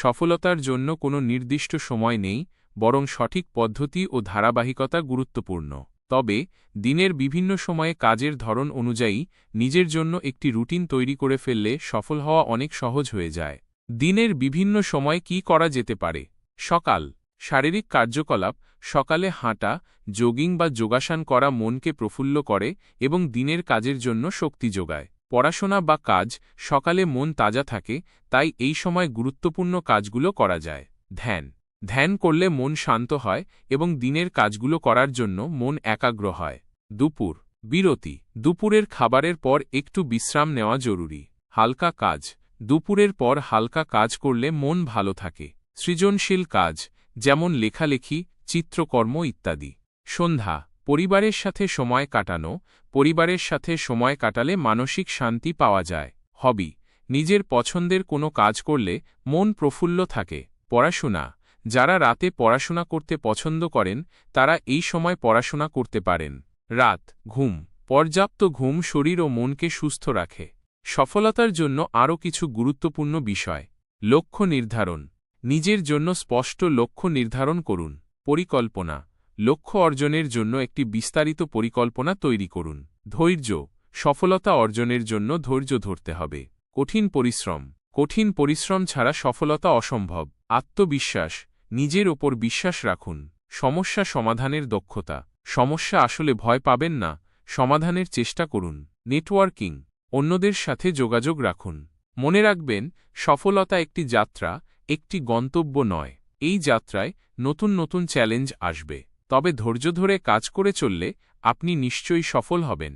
সফলতার জন্য কোনো নির্দিষ্ট সময় নেই, বরং সঠিক পদ্ধতি ও ধারাবাহিকতা গুরুত্বপূর্ণ। তবে দিনের বিভিন্ন সময়ে কাজের ধরন অনুযায়ী নিজের জন্য একটি রুটিন তৈরি করে ফেললে সফল হওয়া অনেক সহজ হয়ে যায়। দিনের বিভিন্ন সময় কি করা যেতে পারে? সকাল, শারীরিক কার্যকলাপ। সকালে হাঁটা, জগিং বা যোগাসন করা মনকে প্রফুল্ল করে এবং দিনের কাজের জন্য শক্তি যোগায়। পড়াশোনা বা কাজ, সকালে মন তাজা থাকে, তাই এই সময় গুরুত্বপূর্ণ কাজগুলো করা যায়। ধ্যান, ধ্যান করলে মন শান্ত হয় এবং দিনের কাজগুলো করার জন্য মন একাগ্র হয়। দুপুর, বিরতি। দুপুরের খাবারের পর একটু বিশ্রাম নেওয়া জরুরি। হালকা কাজ, দুপুরের পর হালকা কাজ করলে মন ভালো থাকে। সৃজনশীল কাজ, যেমন লেখালেখি, চিত্রকর্ম ইত্যাদি। সন্ধ্যা, পরিবারের সাথে সময় কাটানো। পরিবারের সাথে সময় কাটালে মানসিক শান্তি পাওয়া যায়। হবি, নিজের পছন্দের কোনো কাজ করলে মন প্রফুল্ল থাকে। পড়াশোনা, যারা রাতে পড়াশোনা করতে পছন্দ করেন তারা এই সময় পড়াশোনা করতে পারেন। রাত, ঘুম। পর্যাপ্ত ঘুম শরীর ও মনকে সুস্থ রাখে। সফলতার জন্য আরও কিছু গুরুত্বপূর্ণ বিষয়। লক্ষ্য নির্ধারণ, নিজের জন্য স্পষ্ট লক্ষ্য নির্ধারণ করুন। পরিকল্পনা, লক্ষ্য অর্জনের জন্য একটি বিস্তারিত পরিকল্পনা তৈরি করুন। ধৈর্য, সফলতা অর্জনের জন্য ধৈর্য ধরতে হবে। কঠিন পরিশ্রম, কঠিন পরিশ্রম ছাড়া সফলতা অসম্ভব। আত্মবিশ্বাস, নিজের ওপর বিশ্বাস রাখুন। সমস্যা সমাধানের দক্ষতা, সমস্যা আসলে ভয় পাবেন না, সমাধানের চেষ্টা করুন। নেটওয়ার্কিং, অন্যদের সাথে যোগাযোগ রাখুন। মনে রাখবেন, সফলতা একটি যাত্রা, একটি গন্তব্য নয়। এই যাত্রায় নতুন নতুন চ্যালেঞ্জ আসবে, তবে ধৈর্য ধরে কাজ করে চললে আপনি নিশ্চয়ই সফল হবেন।